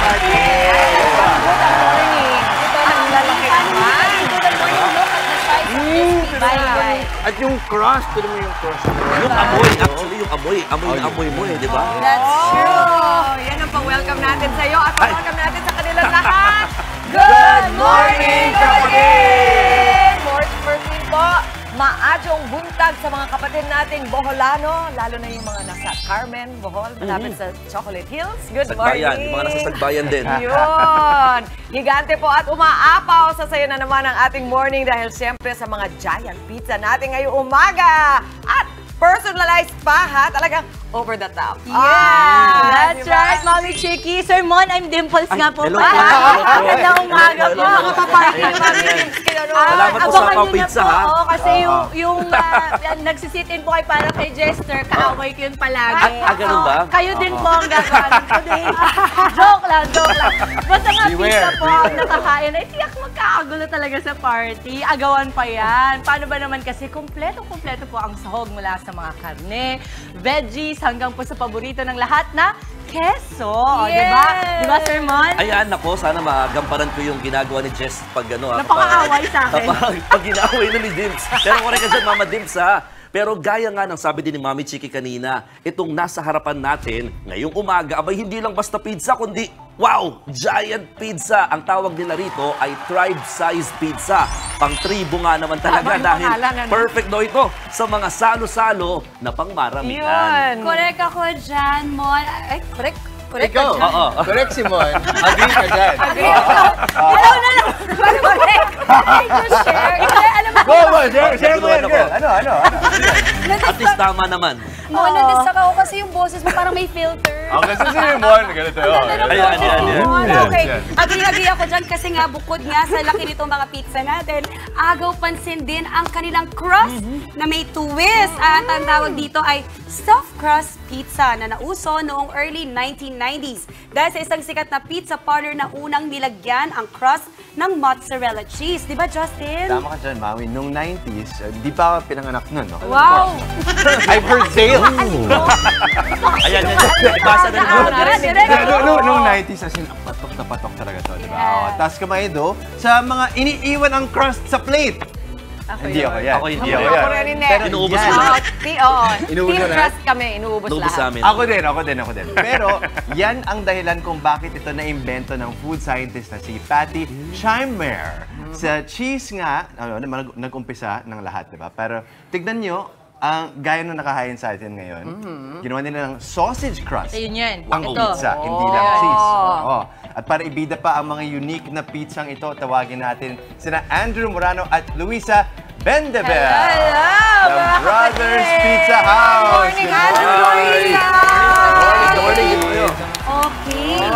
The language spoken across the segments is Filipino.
morning. Ito ang lalaki naman. Good morning, look at the size of this bye. At yung crust, tignan mo yung crust. Yung amoy, actually yung amoy. Amoy na amoy mo eh, di ba? That's true. Yan ang pa-welcome natin sa iyo at pa-welcome natin sa kanilang lahat. Good morning, kapatid! Firstly po, maadyong buntag sa mga kapatid nating Boholano, lalo na yung mga nasa Carmen, Bohol, malapit sa Chocolate Hills. Good morning! Sagbayan, yung mga nasa Sagbayan din. Yun! Higante po at umaapaw sa sayo na naman ang ating morning dahil siyempre sa mga giant pizza natin ngayong umaga. At personalized pa ha, talagang over the top. That's right, Mommy Chicky. Sir Mon, I'm Dimples nga po. Hello. Magandang umaga po. Nakapaparty na Mami Dimples. Salamat po sa pang-pizza, ha? Kasi yung nagsisit-in po kayo para kay Jester, kaaway ko yun palagi. Ganun ba? Kayo din po ang gagawin ko din. Joke lang. Basta nga pizza po ang nakakain. Ay, tiyak magkakagulo talaga sa party. Agawan pa yan. Paano ba naman kasi kumpleto po ang sahog mula sa mga karne, veggies, hanggang po sa paborito ng lahat na keso. Yes! Diba, Sir Mon? Ayan, ako, sana magamparan ko yung ginagawa ni Jess pag ano. Napakaaway sa akin. Pag ginaaway na ni Dimps. Pero correct ka dyan, Mama Dimps, ha? Pero gaya nga ng sabi din ni Mami Chicky kanina, itong nasa harapan natin ngayong umaga, abay hindi lang basta pizza, kundi wow! Giant pizza! Ang tawag nila rito ay tribe-size pizza. Pang-tribo nga naman talaga dahil perfect daw ito sa mga salo-salo na pangmaramihan. Correct ako dyan, Mon. Ay, correct Ikaw, correct si Mon. Agree ka dyan. Agree ako. Hello na lang. Correct. I just share. Alam mo. Go, Mon. Share mo yan, girl. Ano? At least tama naman. Nadisak ako kasi yung boses mo parang may filter. Ang kasi si Mon, ganito. Ayan. Okay. Agree ako dyan kasi nga bukod nga sa laki nitong mga pizza natin, agaw pansin din ang kanilang crust na may twist. At ang tawag dito ay stuffed crust pizza na nauso noong early 1990s. Dahil sa isang sikat na pizza parlor na unang nilagyan ang crust ng mozzarella cheese. Di ba, Justin? Tama ka dyan, Mami. Noong 90s, di pa ako pinanganak nun, no? Wow! I've heard sales. Ayan. Ipasa na naman. Noong 90s, as in, patok na patok talaga to, di ba? Tapos kamay do, sa mga iniiwan ang crust sa plate. Hindi ako yan. Ako hindi ako yan. Ako rin hindi. Inuubos ko na. Team trust kami, inuubos lahat. Ako din. Pero yan ang dahilan kung bakit ito na-imbento ng food scientist na si Patty Scheimer. Sa cheese nga, nag-umpisa ng lahat, di ba? Pero tignan nyo, ang gaya nung nakahain sa atin ngayon, ginawa nila ng sausage crust. Ayun yan. Ang pizza, hindi lang cheese. At para ibida pa ang mga unique na pizzang ito, tawagin natin sina Andrew Morano at Luisa Bendebel. Hello! The Brothers Pizza House! Morning, Andrew! Good morning. Okay.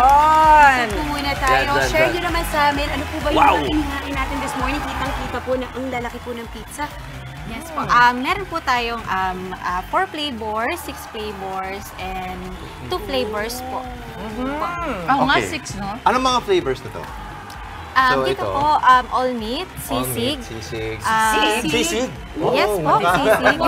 Ito muna tayo. Share nyo naman sa amin, ano po ba yung mga inihain natin this morning? Kitang-kita po na ang lalaki po ng pizza. Yes po. Meron po tayong 4 flavors, 6 flavors, and 2 flavors po. Ang mga 6, no? Anong mga flavors na to? Dito po, all meat, sisig. Sisig? Yes po, sisig.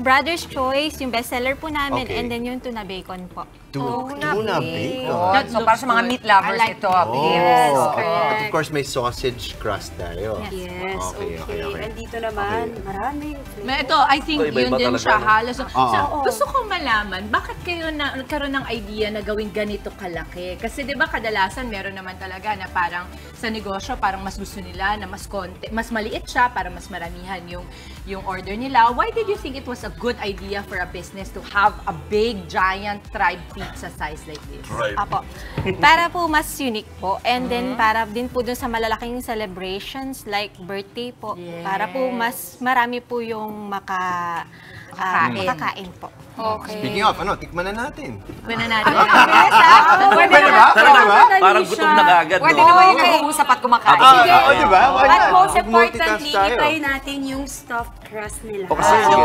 Brother's Choice, yung bestseller po namin, and then yung tuna bacon po. Tuna bacon. So para sa mga meat lovers ito. Yes, At correct. of course, may sausage crust tayo. Yes, Okay. And dito naman, maraming flavor. Ito, I think Iba-iba yun din talaga, siya no? halos. So, gusto kong malaman, bakit kayo nagkaroon ng idea na gawin ganito kalaki? Kasi di ba kadalasan meron naman talaga na parang sa negosyo, parang mas gusto nila na mas maliit siya para mas maramihan yung order nila. Why did you think it was a good idea for a business to have a big, giant tribe pizza size like this? Apo. Para po mas unique po. And then para din po dun sa malalaking celebrations like birthday po. Yes. Para po mas marami po yung makakain po. Okay. Speaking of, tikman na natin. Pwede natin. Pwede ba? Parang gutom na kagad, no? Pwede naman yung nag-uusap at kumakain. Di ba? At most importantly, i-try natin yung stuffed crust nila. Sige.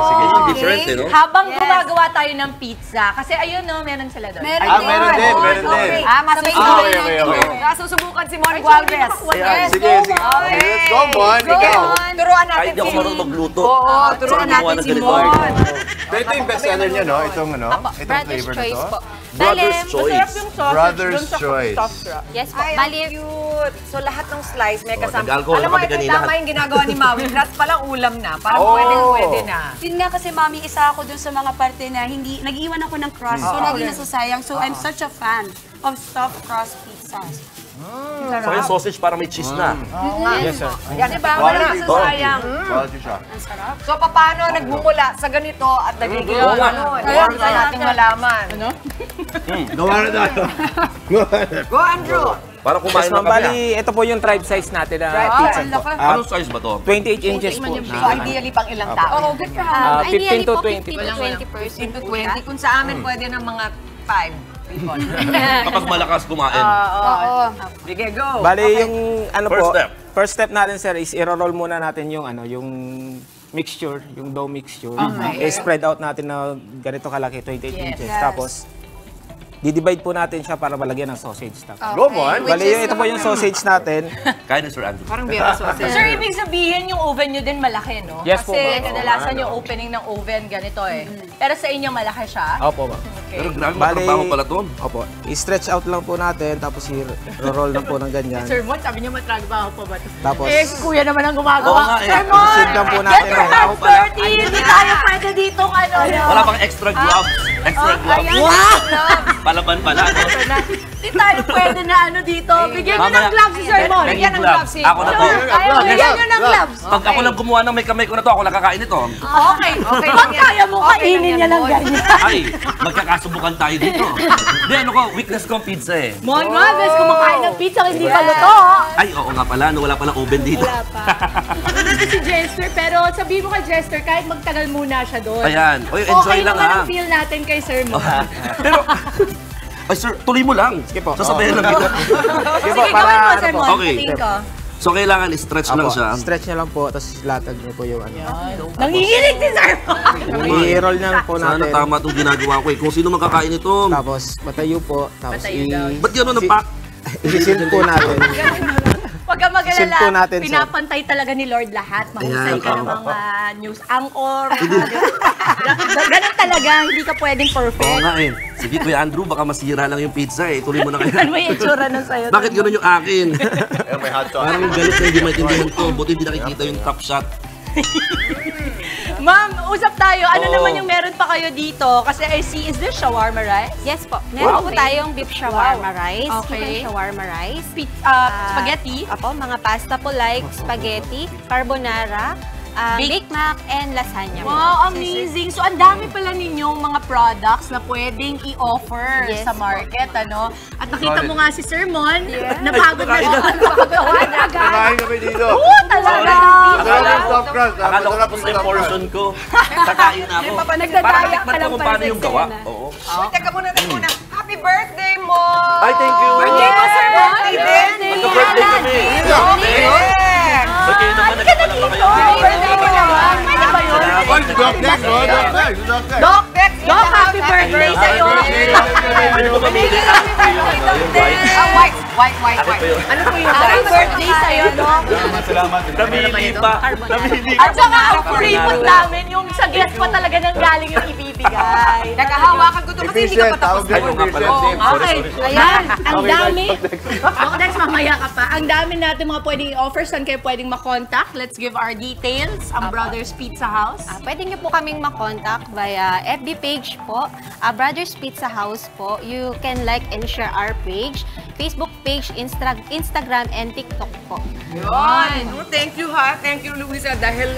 Different, no? Habang gumagawa tayo ng pizza, kasi ayun, no, meron sila doon. Meron din. Masusubukan si Mon Gualvez. Sige. Let's go, Mon. Ikaw. Turuan natin Kahit di ako marunong magluto. Oo, turuan natin si Mon. Ito yung best seller niya, no? Itong Apo, flavor Brother's na Choice to. po. Brother's choice. Masarap yung sausage Brother's dun sa choice. stuffed crust. Yes po. Ay, ang Bali, cute. So, lahat ng slice may kasama. nag-alcohol Alam na mo, kami ito kanina. tama yung ginagawa ni Maui. That's palang ulam na. Parang Oh. pwede na. Yun nga kasi mami, isa ako dun sa mga parte na hindi, nag-iwan ako ng crust. So, lagi nasasayang. So, I'm such a fan of stuffed crust pizzas. So yung sausage parang may cheese na. Yes, sir. Yan, diba? Quality. Walang masasayang. Quality siya. Ang sarap. So, paano nagmumula sa ganito at nagiging Oo nga. ganun? Kaya Yan, gusto nating malaman. Gawa na tayo. Go, Andrew! Parang kumain Yes, na ma'am. kami. Bali, ito po yung tribe size natin na Tribe pizza size. po. Anong size ba to? 28 inches po. So, ideally pang ilang tao? Oo, good ka. ideally 15 to po 20. 15 to 20%. 15 to 20. Kung sa amin, pwede ng mga 5 people. Kapag malakas kumain. Oo. Sige, go! Bali, yung ano First po, step. first step natin, sir, is i-roll muna natin yung yung mixture, yung dough mixture. I-spread out natin na ganito kalaki, 28 inches. Tapos, di-divide po natin siya para malagyan ng sausage. Tapos, Go, Mon. bali, ito po yung sausage natin. Kaya ni Sir Andrew. Parang beer sausage. Sir, ibig sabihin yung oven nyo din malaki, no? Yes po, Kasi ma'am. kadalasan yung opening ng oven ganito eh. Pero sa inyo malaki siya. Opo, ma'am. Pero grabe, Bali- matrabaho pala to. Opo. I-stretch out lang po natin, tapos i-roll lang po ng ganyan. Sir Mon, sabi niyo matrabaho pa ba ito? Tapos, Eh, si Kuya naman ang Oo gumagawa. nga eh. Sir Mon! i-seal lang po natin. Get your hands dirty! Hindi tayo pwede dito ano. Wala pang extra gloves. Extra gloves. Palaban pala. No? Hindi tayo pwede na ano dito. Bigyan nyo ng Mamaya- gloves si Sir Mon. Naging Bigyan ng gloves. gloves si- Ako na to. Bigyan nyo ng gloves. Pag ako lang gumawa ng may kamay ko na to, ako lang kakain ito. Okay. Okay Pag lang yan. kaya mo kainin niya lang ganyan. Ay, magkakasubukan tayo dito. Hindi, ano ko, weakness ko ang pizza eh. Mon, Graves, kumakain ng pizza, hindi pa luto. Ay, oo nga pala, no, wala palang oven dito. Nandito si Jester, pero sabihin mo kay Jester, kahit magtagal muna siya doon. Ayan. Oy, enjoy Okay lang naman ha. ang feel natin kay Sir Mon. Pero, ay sir, tuloy mo lang. Sige po. Sasabihin lang kita. sige po, Sige, para gawin mo, ano Sir po. Mon. Okay. Tingin ko. So, kailangan i-stretch lang Opo, siya. stretch nyo lang po, tapos latag nyo po yung Nanginginig si Sir Mon. I-roll nyo po Sana natin. tama itong ginagawa ko eh. Kung sino makakain ito. Tapos, patayo po. Tapos, Patayo daw. Ba't gano'n ang pack? i-seal po natin. Huwag ka Seal po mag-alala, natin, sir. pinapantay talaga ni Lord lahat. Mahusay Ayan, ka ng tama. mga news anchor. Ganun talaga, hindi ka pwedeng Oo perfect. nga eh. Sige, Kuya Andrew, baka masira lang yung pizza eh. Tuloy mo na Ano kayo. mo yung itsura ng sayo? Bakit gano'n yung akin? May hot sauce. Parang galit na hindi maintindihan ko. Buti hindi nakikita yung top shot. Ma'am, usap tayo. Ano naman yung meron pa kayo dito? Kasi I see, is this shawarma rice? Yes po. Meron po tayong beef shawarma rice, Okay. chicken shawarma rice, Spaghetti? Apo, mga pasta po like spaghetti, carbonara, Big Mac, and lasagna. po. Wow, amazing. So, ang dami pala ninyong mga products na pwedeng i-offer Yes sa po. market, ano? At nakita Solid. mo nga si Sir Mon, napagod na siya. Kumain kami dito. Oo, talaga. Masarap yung soft crust. Akala ko Masarap tapos yung na yung soft crust. portion ko. Kakain na ako. Nagdadaya Para ka tikman ko lang kung pala paano sa yung gawa. eksena. Oo. Uy, teka muna. Happy birthday mo! Ay, thank you. Birthday mo, Sir Mon! Birthday Magka-birthday kami. Okay naman, nagpapala pa kayo. Happy birthday mo naman! Pwede ba yun? Oy, Doc Dex, oh, Doc Dex, Doc Dex. Doc Dex! Doc, happy birthday sa'yo! Pwede mo mamili. White. Ano po yung Happy white? birthday sa'yo, Doc! Namili pa. Namili At saka ang kuripot namin, yung sa guest pa talaga nang galing yung ibibigay. Nakahawakan ko ito kasi hindi ka Efficient, pa tapos. tawag din Ay, nga pala. efficient. Okay, ayan, ang Okay, dami. Doc Dex, mamaya ka pa. Ang dami natin mga pwedeng i-offer. Saan kayo pwedeng makontak? Let's give our details. Ang Brothers Pizza House. Pwede niyo po kaming makontak via FB page po, Brothers Pizza House po. You can like and share our page, Facebook page, Instagram, and TikTok po. Yun. Thank you ha. Thank you, Luisa. Dahil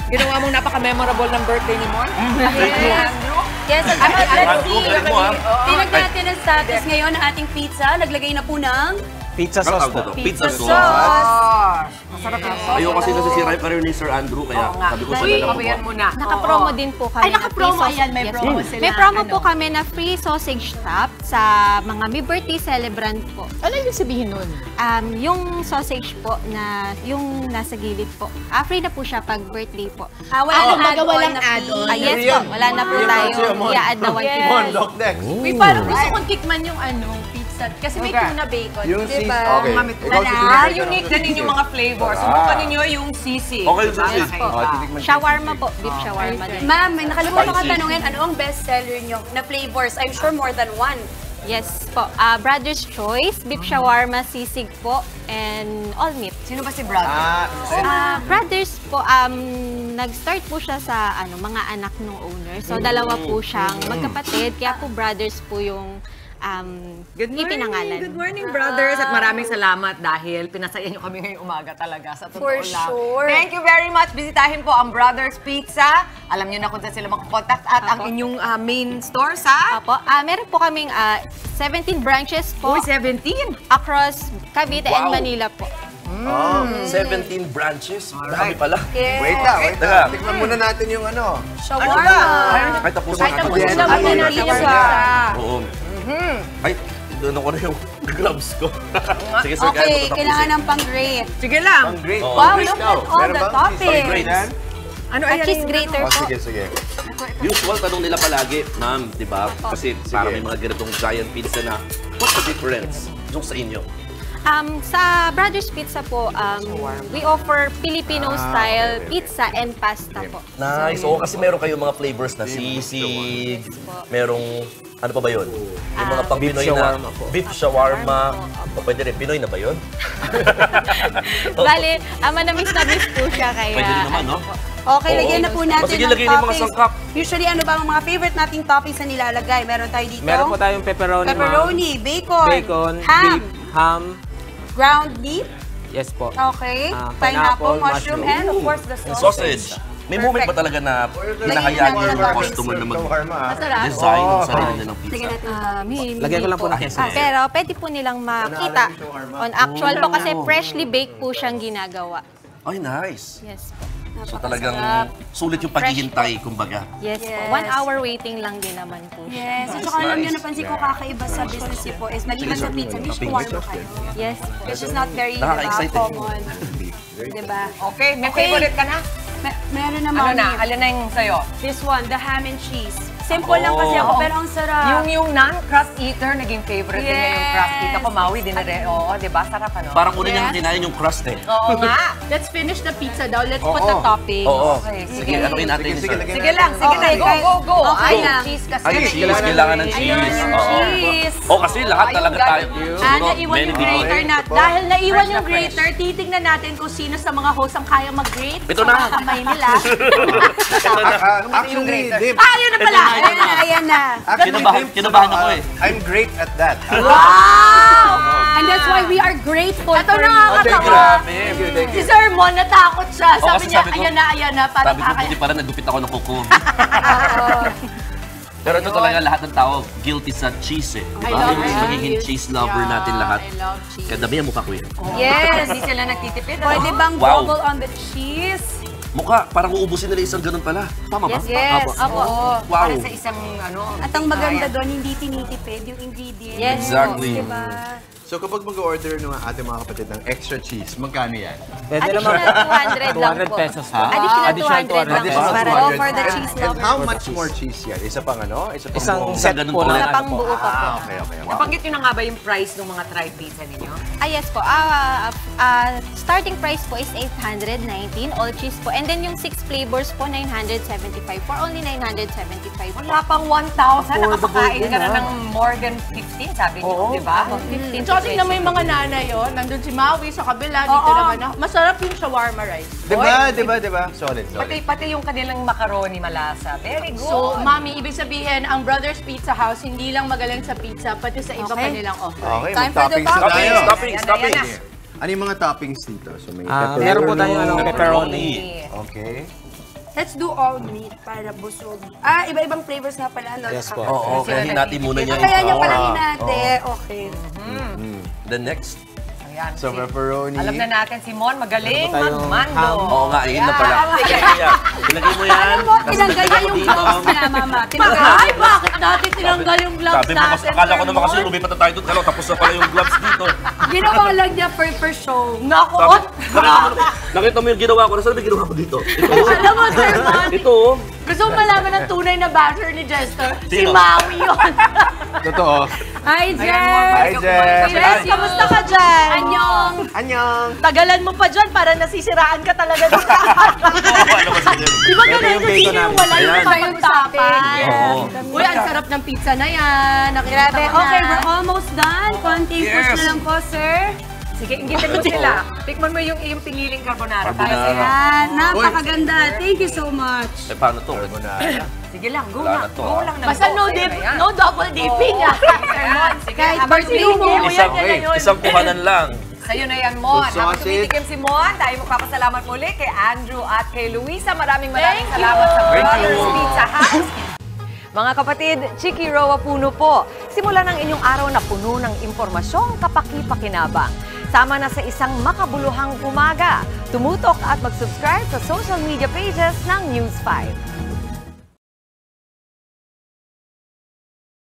ginawa mong napaka-memorable ng birthday ni Mon. Andrew. Yes, at Ay, let's Andrew, see. galing mo ha. Tinag natin ang status ngayon ng ating pizza. Naglagay na po ng Pizza sauce po. Pizza sauce. Masarap yung Ayaw kasi nasisira yung career ni Sir Andrew, kaya sabi ko siya na lang Pabayan po. mo na. Naka-promo din po kami. Ay, naka-promo. na free Ayan, may Yes, promo po. sila. May promo Ano? po kami na free sausage top sa mga may birthday celebrant po. Ano yung sabihin nun? Yung sausage po na yung nasa gilid po. Free na po siya pag birthday po. Ah, Wala nang kumbaga add-on walang na fee. add-on. Yes po, wala na po tayo i-add na 150. Mon, Doc Dex. Uy, parang gusto kong tikman yung pizza Kasi may Okay. tuna bacon. Yung Diba? sisig. Okay. Mga Ikaw si Tuna Bacon. unique din yung mga flavors. Subukan ninyo yung sisig. Okay, yung Diba? sisig. Okay. Oh, titikman ko Shawarma yung po, beef shawarma din. Ma'am, may nakalimutan ko Spicy. tanungin, ano ang best seller nyo na flavors? I'm sure more than one. Yes po, Brother's Choice, beef shawarma, sisig po, and all meat. Sino ba si brother? Brothers po, nag-start po siya sa mga anak ng owner. So, dalawa po siyang magkapatid, kaya po brothers po yung ipinangalan. Good morning, brothers. At maraming salamat dahil pinasaya nyo kami ngayong umaga talaga. Sa totoo For lang. sure. Thank you very much. Bisitahin po ang Brothers Pizza. Alam nyo na kung saan sila makakontakt at ang inyong main store sa... Opo, meron po kaming 17 branches po Uy, 17! across Cavite and Wow. Manila po. 17 branches. Dami pala. Wait Teka. lang. Tikman muna natin yung ano. Shawarma. Ay, tapusin Kahit natin. tapusin Ano naman ba? natin Ano yung ba? Oo. Ay, doon ako na yung gloves ko. Sige, sir, kaya Okay, ko kailangan tapusin. ng pang-grate. Sige lang. Ang great. Oo. Wow, Great look daw. at all Meron the bang toppings. great yan? Ano At cheese grater Oh, po. sige, sige. Usual tanong nila palagi, ma'am, di ba? Kasi para may mga ganitong giant pizza na, what's the difference yung sa inyo? Sa Brothers Pizza po, we offer Filipino-style pizza and pasta po. Nice. Oo, kasi meron kayong mga flavors na sisig, merong, ano pa ba yun? Yung mga pang beef Pinoy shawarma na po. beef shawarma. O pwede rin, Pinoy na ba yun? Bale, manamis na beef po siya kaya... Pwede rin naman, no? Okay, Oo. lagyan na po natin Sige, ng lagyan yung mga toppings. sangkap. Usually, ano ba ang mga favorite nating toppings na nilalagay? Meron tayo dito. Meron po tayong pepperoni, ma'am. Pepperoni, bacon, Bacon, ham, beef, ham. ground beef, Yes po. okay, Pineapple, pineapple, mushroom, mushroom. and of course the Yung sausage. sausage. May moment ba talaga na hinahayaan Lagyan yung natin customer na Shawarma. Masarap. mag-design ng sarili nila ng Lagyan pizza? natin. Lagyan ko lang po ng queso. Pero pwede po nilang makita on actual po kasi freshly baked po siyang ginagawa. Ay, nice. Yes po. So talagang sulit yung paghihintay, kumbaga. Yes po. Yes. 1 hour waiting lang din naman po siya. Yes, at saka alam nyo, napansin ko kakaiba sa business niyo po is maliban sa pizza, may shawarma kayo. Yes po. Which is not very Nakaka-excited. common. Diba? Okay, may favorite ka na? Meron Ano naman. na? Alin na yung sa'yo? This one, the ham and cheese. Simple lang kasi ako, pero ang sarap. Yung non-crust eater, naging favorite din niya yung crust. Kita ko, Maui, din na rin. Oo, di ba? Sarap ano? Parang una niyang kinain yung crust eh. Oo nga. Let's finish the pizza daw. Let's put the topping. Oo. Okay, Sige, ano rin natin Sige, sir? lagyan Sige lang, sige Okay, lang. Go, go, go. okay Ay, na. cheese kasi. Ay, cheese. Kailangan ng cheese. Ayun, yung Oo. cheese. Oh, kasi lahat Ayun, talaga tayo. Naiwan yung many people. grater na. Dahil naiwan yung grater, titignan natin kung sino sa mga host ang kaya mag-grate. Ito na. Sa kamay nila. Actually, Dip. Ayun na pala! Ayan na, ayan na. Kinabahan ako eh. I'm great at that. And that's why we are grateful Ito for na, you. kakatawa. Thank you, thank Si you. Sir Mon, natakot siya. Oo, Sabi kasi niya, sabi ko- ayan na, parang Sabi ko, buti pala nagupit ako ng kuko. Pero ito talaga lahat ng tao guilty sa cheese eh. I love Magiging cheese. cheese lover Yeah, natin lahat. I love cheese. Kadami ang mukha ko yun. Yes. Hindi sila nagtitipid. ano? Pwede bang Wow. double on the cheese? Mukha, parang uubusin nila isang ganun pala. Tama ba? Yes. Apo. Oo, Wow. para sa isang ano. At ang maganda doon, hindi tinitipid yung ingredients. Yes. Exactly. Diba? So kapag mag-order ng ating mga kapatid ng extra cheese, magkano yan? Pwede naman. Additional 200 lang 200 po. pesos po. Additional Additional 200 lang po. Additional Para 200. for the And- cheese And lover. how much more cheese yan? Isa pang ano? Isa pang Isang buong- set ganun po pala. lang. Sa pangbuo pa po. Okay. Nabanggit nyo na nga ba yung price ng mga tried pizza ninyo? Yes po. Starting price po is 819, all cheese po. And then yung 6 flavors po, 975. For only 975 po. Wala pang 1,000. Nakapakain ka na ng more than 15, sabi niyo, di ba? 15 So, tingnan mo yung mga nanay yun. Nandun si Maui sa kabila. Dito naman ako. Masarap yung shawarma rice. Diba? Solid. Pati yung kanilang macaroni malasa. Very good. So, Mami, ibig sabihin, ang Brothers Pizza House, hindi lang magaling sa pizza, pati sa iba pa nilang offer. Okay, Time for the mag-toppings na tayo. Toppings, Ayan toppings. na. Ano yung mga toppings dito? So may Meron po tayong pepperoni. Okay. Let's do all meat para busog. Iba-ibang flavors nga pala. No? Yes po. Oo, kaya hinati muna niya Kaya niya ito. pala hinati. Okay. The next. Ayan. So pepperoni. Alam na natin, Simon, magaling Meron pa tayong magmando. Oo nga, yun na pala. Ilagay mo yan. Tinanggal niya yung gloves niya, Mama. Ay, bakit natin tinanggal yung gloves Sabi mo, natin? akala ko naman kasi lumipat na tayo doon. Kala, tapos na pala yung gloves dito. Ginawa lang niya for show. Naku, Nakita mo yung ginawa ko. Nasaan ba yung ginawa ko dito? Ito. Alam mo, Sir Mon, Ito. Gusto mo malaman ang tunay na basher ni Jester? Si Sino? Maui yun. Totoo. Hi, Jess! Hi, Jess! Jess, kamusta ka dyan? Anyong! Anyong! Tagalan mo pa dyan para nasisiraan ka talaga doon. Ano ba sila? Di ba ganun yung sa bacon sino yung namin. wala yung Ayan. kapag-usapan? Oo. Uy, ang sarap ng pizza na yan. Nakikita Grabe. ko Okay, na. we're almost done. Konting push Yes. na lang po, sir. Sige, inggitin mo sila. Tikman mo yung piniling carbonara. Ayan, napakaganda. Thank you so much. Eh, paano to? Sige lang, go Wala na. na to, Go ah. lang na. Basta no dip, no double dipping. Sige, Kahit habang birthday sinubo mo, mo yan, yan, yan, yun. Isang kuhanan lang. Sa'yo na yan, Mon. So, Habang sausage. tumitikim si Mon, tayo magpapasalamat muli kay Andrew at kay Luisa. Maraming Thank salamat sa Thank Brothers you. Pizza House. Mga kapatid, Chiki Roa Puno po. Simulan ang inyong araw na puno ng impormasyong kapaki-pakinabang. Sama na sa isang makabuluhang umaga. Tumutok at mag-subscribe sa social media pages ng News 5.